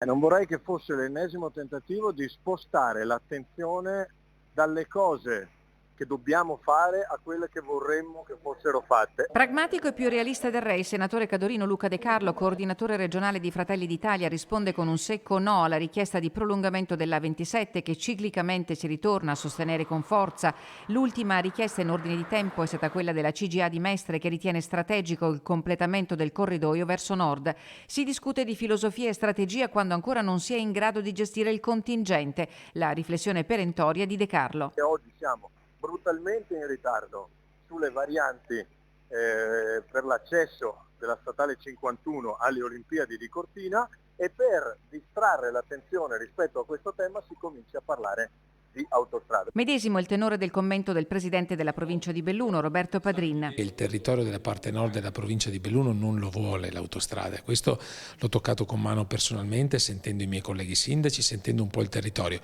E non vorrei che fosse l'ennesimo tentativo di spostare l'attenzione dalle cose che dobbiamo fare a quelle che vorremmo che fossero fatte. Pragmatico e più realista del re, il senatore cadorino Luca De Carlo, coordinatore regionale di Fratelli d'Italia, risponde con un secco no alla richiesta di prolungamento della 27 che ciclicamente si ritorna a sostenere con forza. L'ultima richiesta in ordine di tempo è stata quella della CGA di Mestre, che ritiene strategico il completamento del corridoio verso nord. Si discute di filosofia e strategia quando ancora non si è in grado di gestire il contingente. La riflessione perentoria di De Carlo. E oggi siamo brutalmente in ritardo sulle varianti per l'accesso della statale 51 alle Olimpiadi di Cortina, e per distrarre l'attenzione rispetto a questo tema si comincia a parlare di autostrade. Medesimo il tenore del commento del presidente della provincia di Belluno, Roberto Padrin. Il territorio della parte nord della provincia di Belluno non lo vuole l'autostrada. Questo l'ho toccato con mano personalmente, sentendo i miei colleghi sindaci, sentendo un po' il territorio.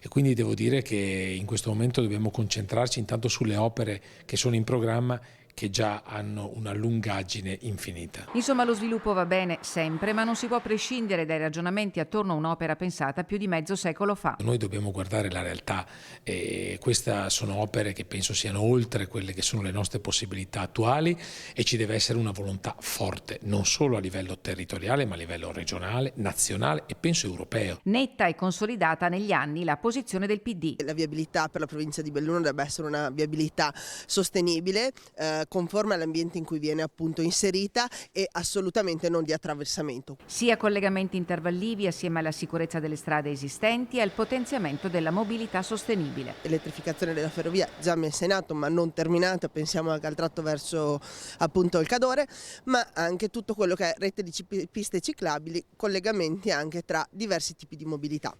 E quindi devo dire che in questo momento dobbiamo concentrarci intanto sulle opere che sono in programma, che già hanno una lungaggine infinita. Insomma, lo sviluppo va bene sempre, ma non si può prescindere dai ragionamenti attorno a un'opera pensata più di mezzo secolo fa. Noi dobbiamo guardare la realtà e queste sono opere che penso siano oltre quelle che sono le nostre possibilità attuali, e ci deve essere una volontà forte, non solo a livello territoriale, ma a livello regionale, nazionale e penso europeo. Netta e consolidata negli anni la posizione del PD. La viabilità per la provincia di Belluno deve essere una viabilità sostenibile, conforme all'ambiente in cui viene appunto inserita e assolutamente non di attraversamento. Sia collegamenti intervallivi assieme alla sicurezza delle strade esistenti e al potenziamento della mobilità sostenibile. Elettrificazione della ferrovia già messa in atto ma non terminata, pensiamo anche al tratto verso appunto il Cadore, ma anche tutto quello che è rete di piste ciclabili, collegamenti anche tra diversi tipi di mobilità.